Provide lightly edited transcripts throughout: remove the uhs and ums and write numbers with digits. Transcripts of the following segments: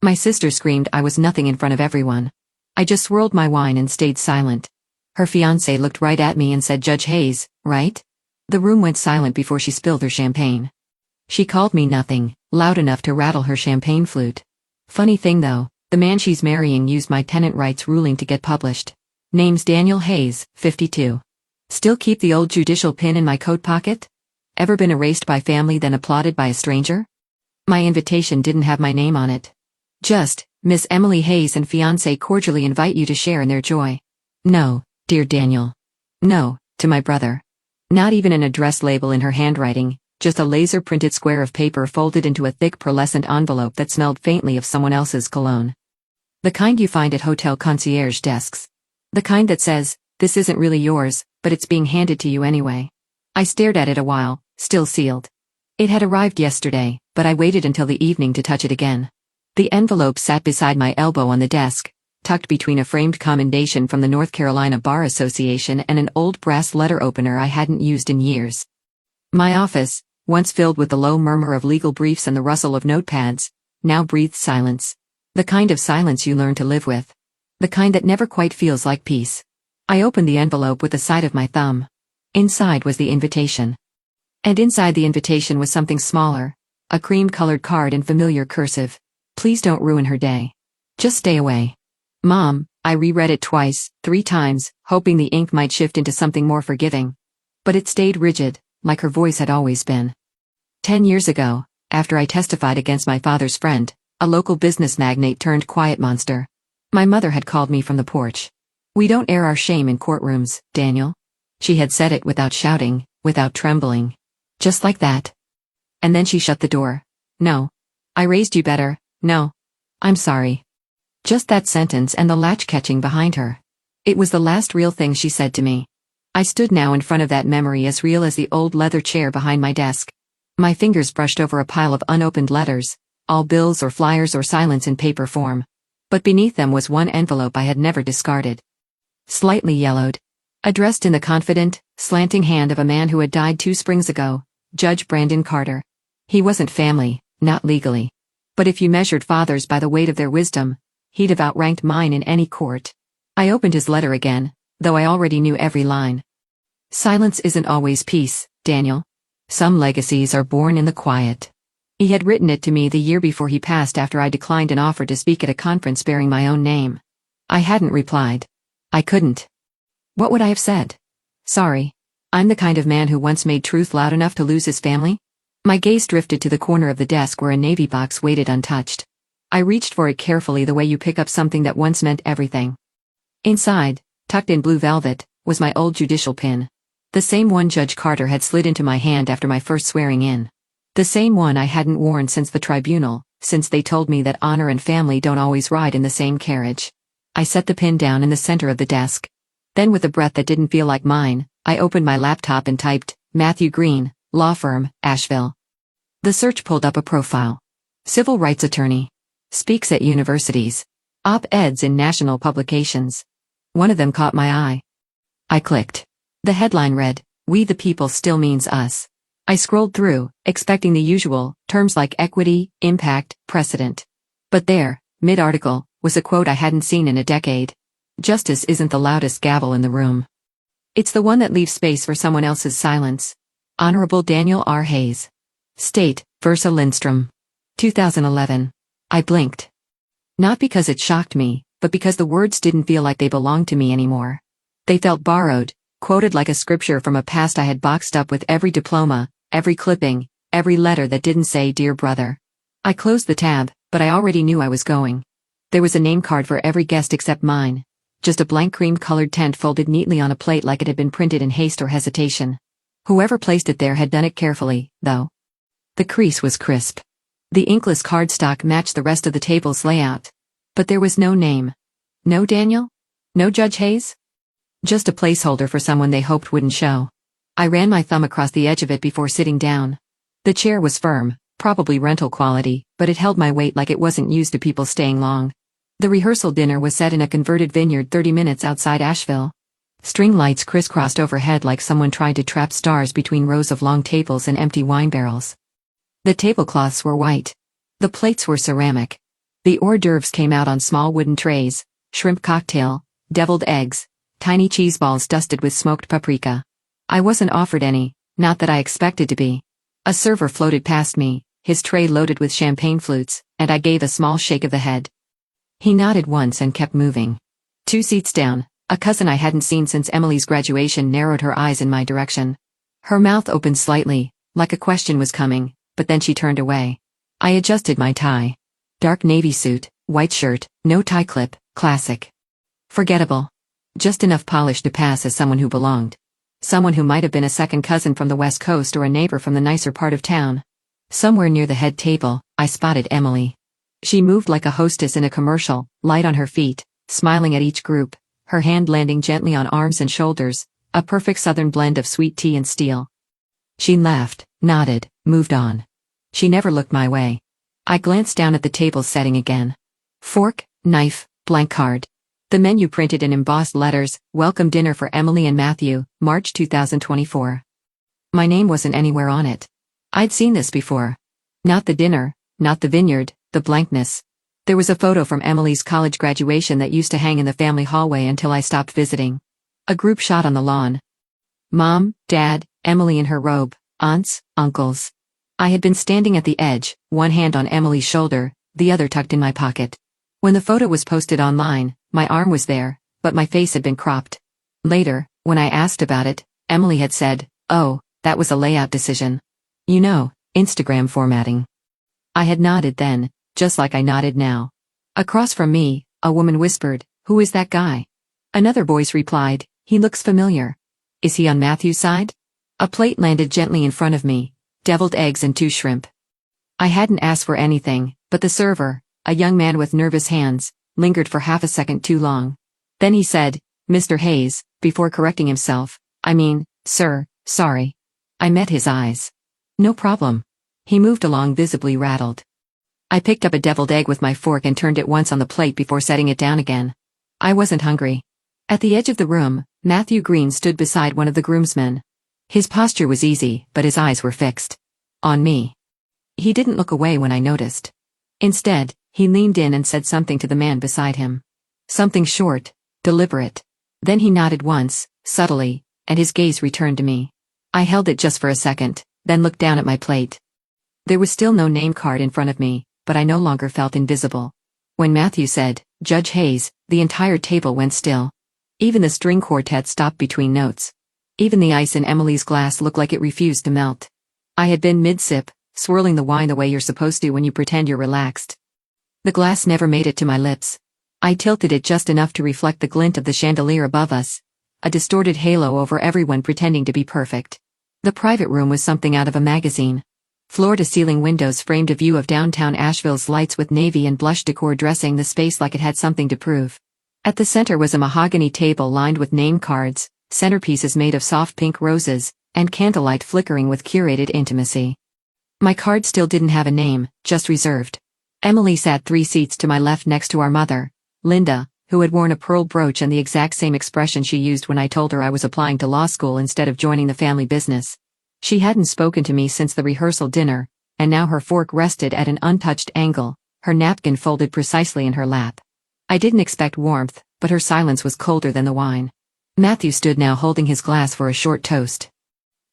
My sister screamed I was nothing in front of everyone. I just swirled my wine and stayed silent. Her fiancé looked right at me and said, "Judge Hayes, right?" The room went silent before she spilled her champagne. She called me nothing, loud enough to rattle her champagne flute. Funny thing though, the man she's marrying used my tenant rights ruling to get published. Name's Daniel Hayes, 52. Still keep the old judicial pin in my coat pocket? Ever been erased by family then applauded by a stranger? My invitation didn't have my name on it. Just, Miss Emily Hayes and fiancé cordially invite you to share in their joy. No, dear Daniel. No, to my brother. Not even an address label in her handwriting, just a laser-printed square of paper folded into a thick pearlescent envelope that smelled faintly of someone else's cologne. The kind you find at hotel concierge desks. The kind that says, "This isn't really yours, but it's being handed to you anyway." I stared at it a while, still sealed. It had arrived yesterday, but I waited until the evening to touch it again. The envelope sat beside my elbow on the desk, tucked between a framed commendation from the North Carolina Bar Association and an old brass letter opener I hadn't used in years. My office, once filled with the low murmur of legal briefs and the rustle of notepads, now breathed silence. The kind of silence you learn to live with. The kind that never quite feels like peace. I opened the envelope with the side of my thumb. Inside was the invitation. And inside the invitation was something smaller, a cream-colored card in familiar cursive. "Please don't ruin her day. Just stay away." Mom, I reread it twice, 3 times, hoping the ink might shift into something more forgiving. But it stayed rigid, like her voice had always been. 10 years ago, after I testified against my father's friend, a local business magnate turned quiet monster, my mother had called me from the porch. "We don't air our shame in courtrooms, Daniel." She had said it without shouting, without trembling. Just like that. And then she shut the door. "No. I raised you better, no. I'm sorry." Just that sentence and the latch catching behind her. It was the last real thing she said to me. I stood now in front of that memory as real as the old leather chair behind my desk. My fingers brushed over a pile of unopened letters, all bills or flyers or silence in paper form. But beneath them was one envelope I had never discarded. Slightly yellowed. Addressed in the confident, slanting hand of a man who had died 2 springs ago, Judge Brandon Carter. He wasn't family, not legally. But if you measured fathers by the weight of their wisdom, he'd have outranked mine in any court. I opened his letter again, though I already knew every line. "Silence isn't always peace, Daniel. Some legacies are born in the quiet." He had written it to me the year before he passed after I declined an offer to speak at a conference bearing my own name. I hadn't replied. I couldn't. What would I have said? Sorry. I'm the kind of man who once made truth loud enough to lose his family. My gaze drifted to the corner of the desk where a navy box waited untouched. I reached for it carefully the way you pick up something that once meant everything. Inside, tucked in blue velvet, was my old judicial pin. The same one Judge Carter had slid into my hand after my first swearing in. The same one I hadn't worn since the tribunal, since they told me that honor and family don't always ride in the same carriage. I set the pin down in the center of the desk. Then with a breath that didn't feel like mine, I opened my laptop and typed, "Matthew Green, Law Firm, Asheville." The search pulled up a profile. Civil rights attorney. Speaks at universities. Op-eds in national publications. One of them caught my eye. I clicked. The headline read, "We the people still means us." I scrolled through, expecting the usual, terms like equity, impact, precedent. But there, mid-article, was a quote I hadn't seen in a decade. "Justice isn't the loudest gavel in the room. It's the one that leaves space for someone else's silence." Honorable Daniel R. Hayes. State, Versa Lindstrom. 2011. I blinked. Not because it shocked me, but because the words didn't feel like they belonged to me anymore. They felt borrowed, quoted like a scripture from a past I had boxed up with every diploma, every clipping, every letter that didn't say "Dear Brother." I closed the tab, but I already knew I was going. There was a name card for every guest except mine. Just a blank cream-colored tent folded neatly on a plate like it had been printed in haste or hesitation. Whoever placed it there had done it carefully, though. The crease was crisp. The inkless cardstock matched the rest of the table's layout. But there was no name. No Daniel? No Judge Hayes? Just a placeholder for someone they hoped wouldn't show. I ran my thumb across the edge of it before sitting down. The chair was firm, probably rental quality, but it held my weight like it wasn't used to people staying long. The rehearsal dinner was set in a converted vineyard 30 minutes outside Asheville. String lights crisscrossed overhead like someone tried to trap stars between rows of long tables and empty wine barrels. The tablecloths were white. The plates were ceramic. The hors d'oeuvres came out on small wooden trays: shrimp cocktail, deviled eggs, tiny cheese balls dusted with smoked paprika. I wasn't offered any, not that I expected to be. A server floated past me, his tray loaded with champagne flutes, and I gave a small shake of the head. He nodded once and kept moving. 2 seats down, a cousin I hadn't seen since Emily's graduation narrowed her eyes in my direction. Her mouth opened slightly, like a question was coming, but then she turned away. I adjusted my tie. Dark navy suit, white shirt, no tie clip, classic. Forgettable. Just enough polish to pass as someone who belonged. Someone who might have been a second cousin from the West Coast or a neighbor from the nicer part of town. Somewhere near the head table, I spotted Emily. She moved like a hostess in a commercial, light on her feet, smiling at each group, her hand landing gently on arms and shoulders, a perfect southern blend of sweet tea and steel. She laughed, nodded, moved on. She never looked my way. I glanced down at the table setting again. Fork, knife, blank card. The menu printed in embossed letters: welcome dinner for Emily and Matthew, March 2024. My name wasn't anywhere on it. I'd seen this before. Not the dinner, not the vineyard, the blankness. There was a photo from Emily's college graduation that used to hang in the family hallway until I stopped visiting. A group shot on the lawn. Mom, Dad, Emily in her robe, aunts, uncles. I had been standing at the edge, one hand on Emily's shoulder, the other tucked in my pocket. When the photo was posted online, my arm was there, but my face had been cropped. Later, when I asked about it, Emily had said, "Oh, that was a layout decision. You know, Instagram formatting." I had nodded then, just like I nodded now. Across from me, a woman whispered, "Who is that guy?" Another voice replied, "He looks familiar. Is he on Matthew's side?" A plate landed gently in front of me, deviled eggs and 2 shrimp. I hadn't asked for anything, but the server, a young man with nervous hands, lingered for half a second too long. Then he said, "Mr. Hayes," before correcting himself. "I mean, sir, sorry." I met his eyes. "No problem." He moved along visibly rattled. I picked up a deviled egg with my fork and turned it once on the plate before setting it down again. I wasn't hungry. At the edge of the room, Matthew Green stood beside one of the groomsmen. His posture was easy, but his eyes were fixed on me. He didn't look away when I noticed. Instead, he leaned in and said something to the man beside him. Something short, deliberate. Then he nodded once, subtly, and his gaze returned to me. I held it just for a second, then looked down at my plate. There was still no name card in front of me, but I no longer felt invisible. When Matthew said, "Judge Hayes," the entire table went still. Even the string quartet stopped between notes. Even the ice in Emily's glass looked like it refused to melt. I had been mid-sip, swirling the wine the way you're supposed to when you pretend you're relaxed. The glass never made it to my lips. I tilted it just enough to reflect the glint of the chandelier above us, a distorted halo over everyone pretending to be perfect. The private room was something out of a magazine. Floor-to-ceiling windows framed a view of downtown Asheville's lights with navy and blush decor dressing the space like it had something to prove. At the center was a mahogany table lined with name cards, centerpieces made of soft pink roses, and candlelight flickering with curated intimacy. My card still didn't have a name, just reserved. Emily sat 3 seats to my left next to our mother, Linda, who had worn a pearl brooch and the exact same expression she used when I told her I was applying to law school instead of joining the family business. She hadn't spoken to me since the rehearsal dinner, and now her fork rested at an untouched angle, her napkin folded precisely in her lap. I didn't expect warmth, but her silence was colder than the wine. Matthew stood now holding his glass for a short toast.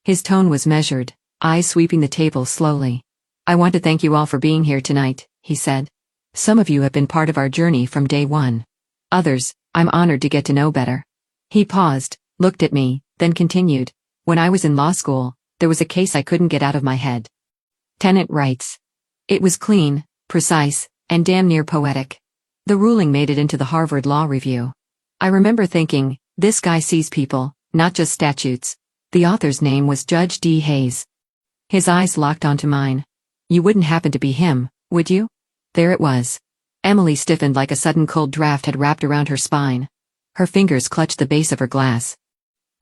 His tone was measured, eyes sweeping the table slowly. "I want to thank you all for being here tonight," he said. "Some of you have been part of our journey from day one. Others, I'm honored to get to know better." He paused, looked at me, then continued. "When I was in law school, there was a case I couldn't get out of my head. Tenant rights. It was clean, precise, and damn near poetic. The ruling made it into the Harvard Law Review. I remember thinking, this guy sees people, not just statutes." The author's name was Judge D. Hayes. His eyes locked onto mine. "You wouldn't happen to be him, would you?" There it was. Emily stiffened like a sudden cold draft had wrapped around her spine. Her fingers clutched the base of her glass.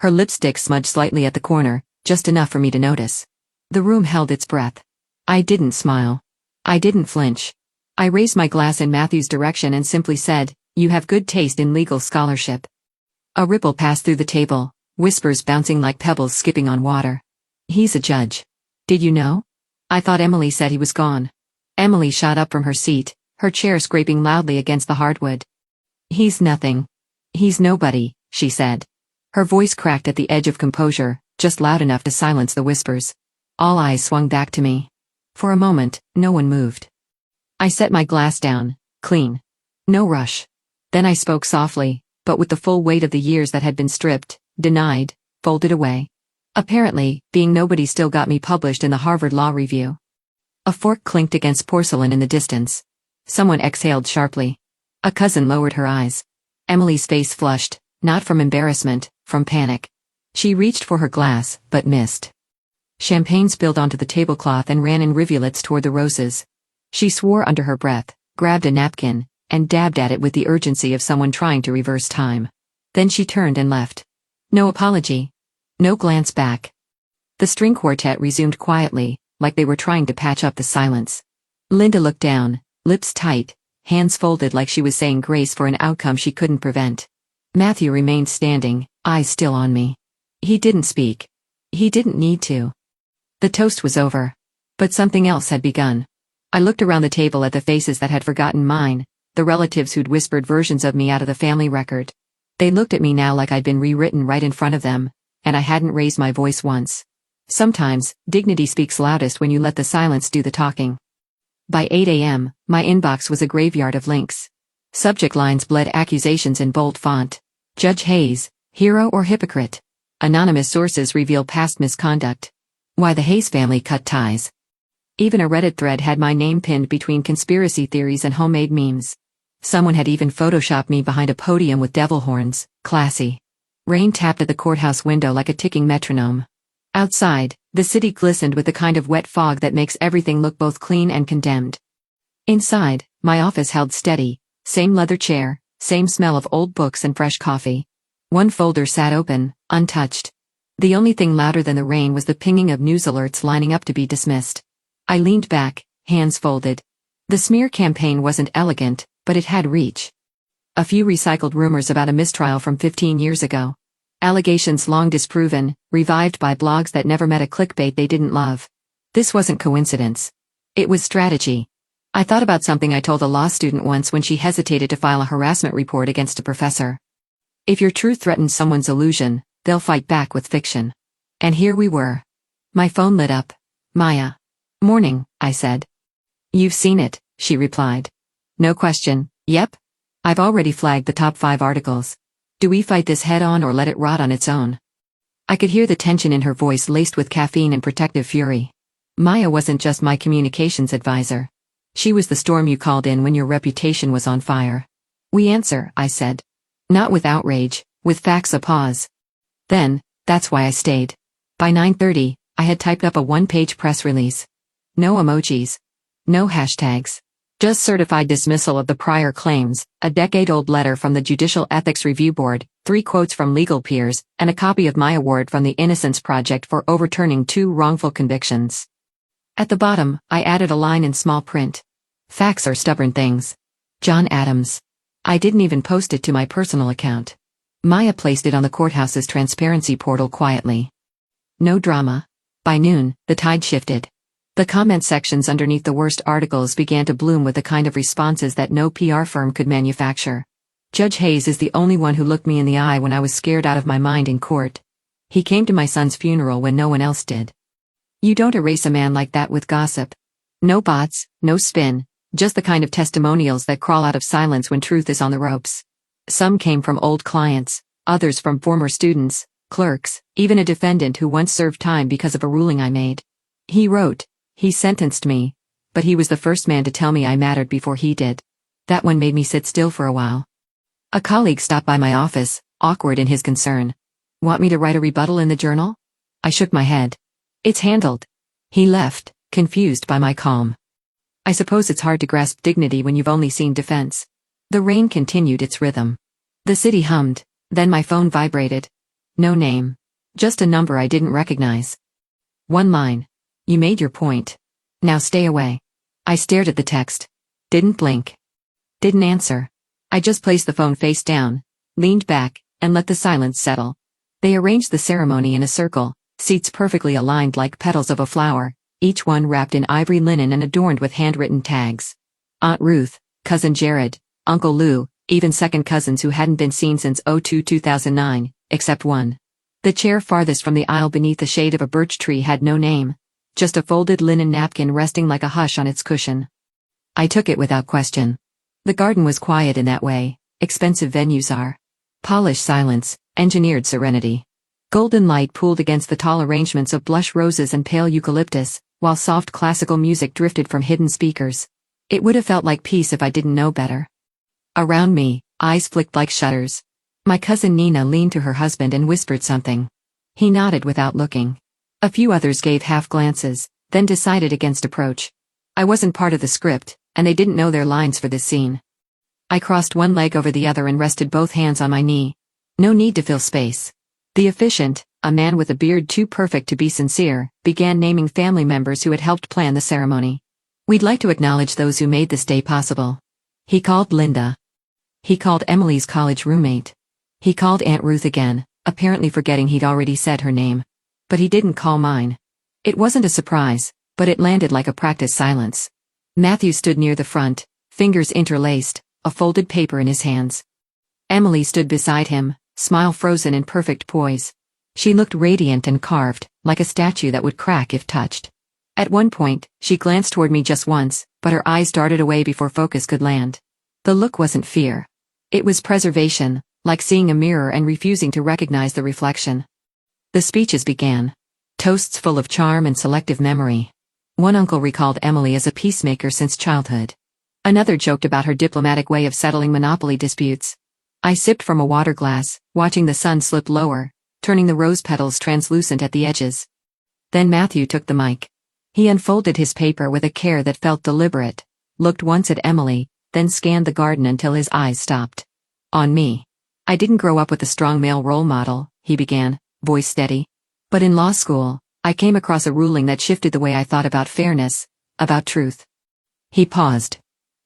Her lipstick smudged slightly at the corner, just enough for me to notice. The room held its breath. I didn't smile. I didn't flinch. I raised my glass in Matthew's direction and simply said, "You have good taste in legal scholarship." A ripple passed through the table, whispers bouncing like pebbles skipping on water. "He's a judge. Did you know? I thought Emily said he was gone." Emily shot up from her seat, her chair scraping loudly against the hardwood. "He's nothing. He's nobody," she said. Her voice cracked at the edge of composure, just loud enough to silence the whispers. All eyes swung back to me. For a moment, no one moved. I set my glass down, clean. No rush. Then I spoke softly, but with the full weight of the years that had been stripped, denied, folded away. Apparently, being nobody still got me published in the Harvard Law Review. A fork clinked against porcelain in the distance. Someone exhaled sharply. A cousin lowered her eyes. Emily's face flushed, not from embarrassment, from panic. She reached for her glass, but missed. Champagne spilled onto the tablecloth and ran in rivulets toward the roses. She swore under her breath, grabbed a napkin, and dabbed at it with the urgency of someone trying to reverse time. Then she turned and left. No apology. No glance back. The string quartet resumed quietly, like they were trying to patch up the silence. Linda looked down, lips tight, hands folded like she was saying grace for an outcome she couldn't prevent. Matthew remained standing, eyes still on me. He didn't speak. He didn't need to. The toast was over. But something else had begun. I looked around the table at the faces that had forgotten mine, the relatives who'd whispered versions of me out of the family record. They looked at me now like I'd been rewritten right in front of them, and I hadn't raised my voice once. Sometimes, dignity speaks loudest when you let the silence do the talking. By 8 a.m., my inbox was a graveyard of links. Subject lines bled accusations in bold font. Judge Hayes, hero or hypocrite? Anonymous sources reveal past misconduct. Why the Hayes family cut ties. Even a Reddit thread had my name pinned between conspiracy theories and homemade memes. Someone had even photoshopped me behind a podium with devil horns, classy. Rain tapped at the courthouse window like a ticking metronome. Outside, the city glistened with the kind of wet fog that makes everything look both clean and condemned. Inside, my office held steady, same leather chair, same smell of old books and fresh coffee. One folder sat open, untouched. The only thing louder than the rain was the pinging of news alerts lining up to be dismissed. I leaned back, hands folded. The smear campaign wasn't elegant, but it had reach. A few recycled rumors about a mistrial from 15 years ago. Allegations long disproven, revived by blogs that never met a clickbait they didn't love. This wasn't coincidence. It was strategy. I thought about something I told a law student once when she hesitated to file a harassment report against a professor. If your truth threatens someone's illusion, they'll fight back with fiction. And here we were. My phone lit up. Maya. "Morning," I said. "You've seen it," she replied. No question. "Yep. I've already flagged the top 5 articles. Do we fight this head-on or let it rot on its own?" I could hear the tension in her voice laced with caffeine and protective fury. Maya wasn't just my communications advisor. She was the storm you called in when your reputation was on fire. "We answer," I said. Not with outrage, with facts. A pause. Then, that's why I stayed. By 9:30, I had typed up a one-page press release. No emojis. No hashtags. Just certified dismissal of the prior claims, a decade-old letter from the Judicial Ethics Review Board, 3 quotes from legal peers, and a copy of my award from the Innocence Project for overturning 2 wrongful convictions. At the bottom, I added a line in small print. "Facts are stubborn things. John Adams." I didn't even post it to my personal account. Maya placed it on the courthouse's transparency portal quietly. No drama. By noon, the tide shifted. The comment sections underneath the worst articles began to bloom with the kind of responses that no PR firm could manufacture. Judge Hayes is the only one who looked me in the eye when I was scared out of my mind in court. He came to my son's funeral when no one else did. You don't erase a man like that with gossip. No bots, no spin, just the kind of testimonials that crawl out of silence when truth is on the ropes. Some came from old clients, others from former students, clerks, even a defendant who once served time because of a ruling I made. He wrote, "He sentenced me, but he was the first man to tell me I mattered before he did." That one made me sit still for a while. A colleague stopped by my office, awkward in his concern. "Want me to write a rebuttal in the journal?" I shook my head. "It's handled." He left, confused by my calm. I suppose it's hard to grasp dignity when you've only seen defense. The rain continued its rhythm. The city hummed, then my phone vibrated. No name. Just a number I didn't recognize. One line. "You made your point. Now stay away." I stared at the text. Didn't blink. Didn't answer. I just placed the phone face down, leaned back, and let the silence settle. They arranged the ceremony in a circle, seats perfectly aligned like petals of a flower, each one wrapped in ivory linen and adorned with handwritten tags. Aunt Ruth, Cousin Jared, Uncle Lou, even second cousins who hadn't been seen since 2009, except one. The chair farthest from the aisle beneath the shade of a birch tree had no name. Just a folded linen napkin resting like a hush on its cushion. I took it without question. The garden was quiet in that way expensive venues are. Polished silence, engineered serenity. Golden light pooled against the tall arrangements of blush roses and pale eucalyptus, while soft classical music drifted from hidden speakers. It would have felt like peace if I didn't know better. Around me, eyes flicked like shutters. My cousin Nina leaned to her husband and whispered something. He nodded without looking. A few others gave half glances, then decided against approach. I wasn't part of the script, and they didn't know their lines for this scene. I crossed one leg over the other and rested both hands on my knee. No need to fill space. The officiant, a man with a beard too perfect to be sincere, began naming family members who had helped plan the ceremony. We'd like to acknowledge those who made this day possible. He called Linda. He called Emily's college roommate. He called Aunt Ruth again, apparently forgetting he'd already said her name. But he didn't call mine. It wasn't a surprise, but it landed like a practiced silence. Matthew stood near the front, fingers interlaced, a folded paper in his hands. Emily stood beside him, smile frozen in perfect poise. She looked radiant and carved, like a statue that would crack if touched. At one point, she glanced toward me just once, but her eyes darted away before focus could land. The look wasn't fear. It was preservation, like seeing a mirror and refusing to recognize the reflection. The speeches began. Toasts full of charm and selective memory. One uncle recalled Emily as a peacemaker since childhood. Another joked about her diplomatic way of settling monopoly disputes. I sipped from a water glass, watching the sun slip lower, turning the rose petals translucent at the edges. Then Matthew took the mic. He unfolded his paper with a care that felt deliberate, looked once at Emily, then scanned the garden until his eyes stopped on me. I didn't grow up with a strong male role model, he began, voice steady. But in law school, I came across a ruling that shifted the way I thought about fairness, about truth. He paused.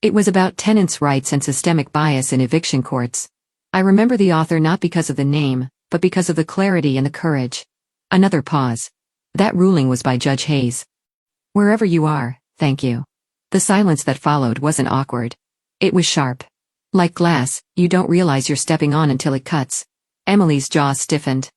It was about tenants' rights and systemic bias in eviction courts. I remember the author not because of the name, but because of the clarity and the courage. Another pause. That ruling was by Judge Hayes. Wherever you are, thank you. The silence that followed wasn't awkward. It was sharp. Like glass, you don't realize you're stepping on until it cuts. Emily's jaw stiffened.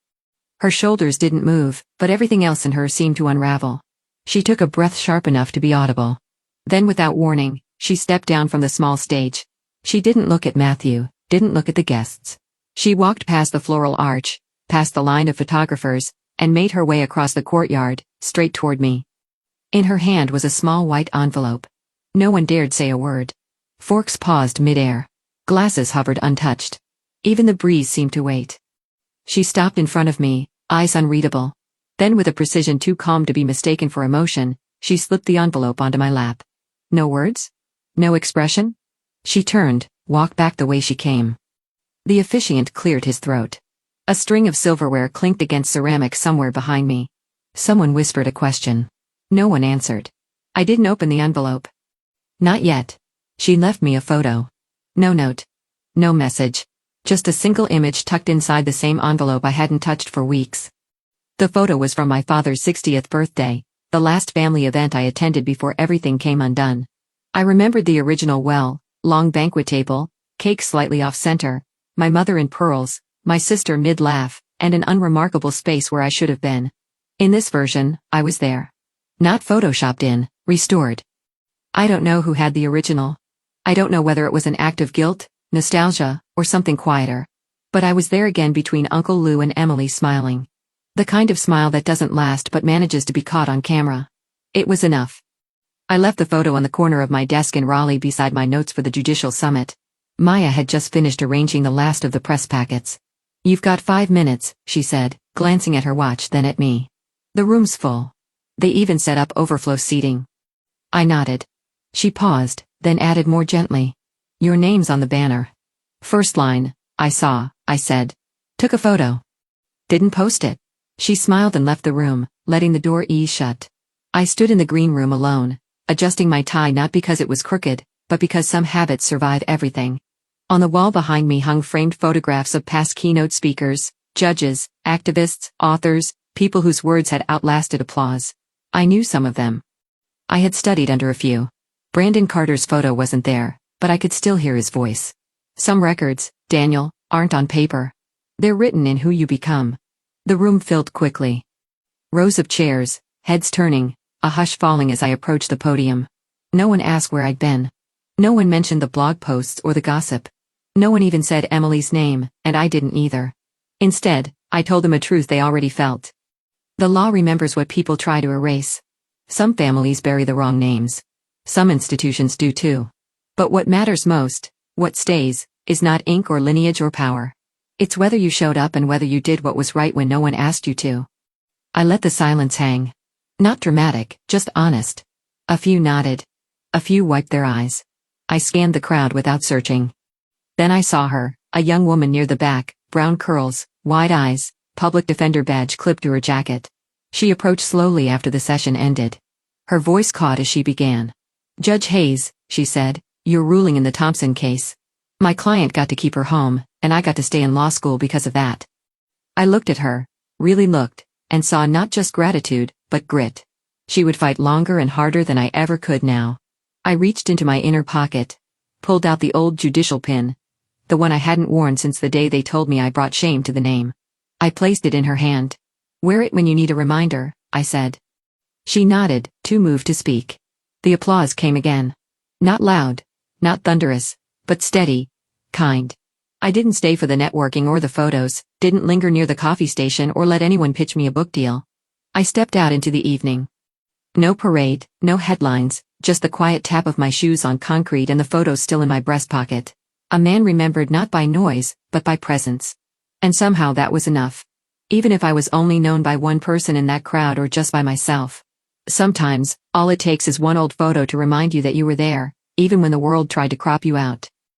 Her shoulders didn't move, but everything else in her seemed to unravel. She took a breath sharp enough to be audible. Then without warning, she stepped down from the small stage. She didn't look at Matthew, didn't look at the guests. She walked past the floral arch, past the line of photographers, and made her way across the courtyard, straight toward me. In her hand was a small white envelope. No one dared say a word. Forks paused mid-air. Glasses hovered untouched. Even the breeze seemed to wait. She stopped in front of me, eyes unreadable. Then with a precision too calm to be mistaken for emotion, she slipped the envelope onto my lap. No words? No expression? She turned, walked back the way she came. The officiant cleared his throat. A string of silverware clinked against ceramic somewhere behind me. Someone whispered a question. No one answered. I didn't open the envelope. Not yet. She left me a photo. No note. No message. Just a single image tucked inside the same envelope I hadn't touched for weeks. The photo was from my father's 60th birthday, the last family event I attended before everything came undone. I remembered the original long banquet table, cake slightly off-center, my mother in pearls, my sister mid-laugh, and an unremarkable space where I should have been. In this version, I was there. Not photoshopped in, restored. I don't know who had the original. I don't know whether it was an act of guilt, nostalgia, or something quieter. But I was there again between Uncle Lou and Emily smiling. The kind of smile that doesn't last but manages to be caught on camera. It was enough. I left the photo on the corner of my desk in Raleigh beside my notes for the Judicial Summit. Maya had just finished arranging the last of the press packets. You've got 5 minutes, she said, glancing at her watch then at me. The room's full. They even set up overflow seating. I nodded. She paused, then added more gently. Your name's on the banner. First line, I saw, I said. Took a photo. Didn't post it. She smiled and left the room, letting the door ease shut. I stood in the green room alone, adjusting my tie not because it was crooked, but because some habits survive everything. On the wall behind me hung framed photographs of past keynote speakers, judges, activists, authors, people whose words had outlasted applause. I knew some of them. I had studied under a few. Brandon Carter's photo wasn't there, but I could still hear his voice. Some records, Daniel, aren't on paper. They're written in who you become. The room filled quickly. Rows of chairs, heads turning, a hush falling as I approached the podium. No one asked where I'd been. No one mentioned the blog posts or the gossip. No one even said Emily's name, and I didn't either. Instead, I told them a truth they already felt. The law remembers what people try to erase. Some families bury the wrong names. Some institutions do too. But what matters most, what stays, is not ink or lineage or power. It's whether you showed up and whether you did what was right when no one asked you to. I let the silence hang. Not dramatic, just honest. A few nodded. A few wiped their eyes. I scanned the crowd without searching. Then I saw her, a young woman near the back, brown curls, wide eyes, public defender badge clipped to her jacket. She approached slowly after the session ended. Her voice caught as she began. "Judge Hayes," she said, "you're ruling in the Thompson case. My client got to keep her home, and I got to stay in law school because of that." I looked at her, really looked, and saw not just gratitude, but grit. She would fight longer and harder than I ever could now. I reached into my inner pocket, pulled out the old judicial pin, the one I hadn't worn since the day they told me I brought shame to the name. I placed it in her hand. "Wear it when you need a reminder," I said. She nodded, too moved to speak. The applause came again. Not loud, not thunderous, but steady, kind. I didn't stay for the networking or the photos, didn't linger near the coffee station or let anyone pitch me a book deal. I stepped out into the evening. No parade, no headlines, just the quiet tap of my shoes on concrete and the photos still in my breast pocket. A man remembered not by noise, but by presence. And somehow that was enough. Even if I was only known by one person in that crowd or just by myself. Sometimes, all it takes is one old photo to remind you that you were there, even when the world tried to crop you out.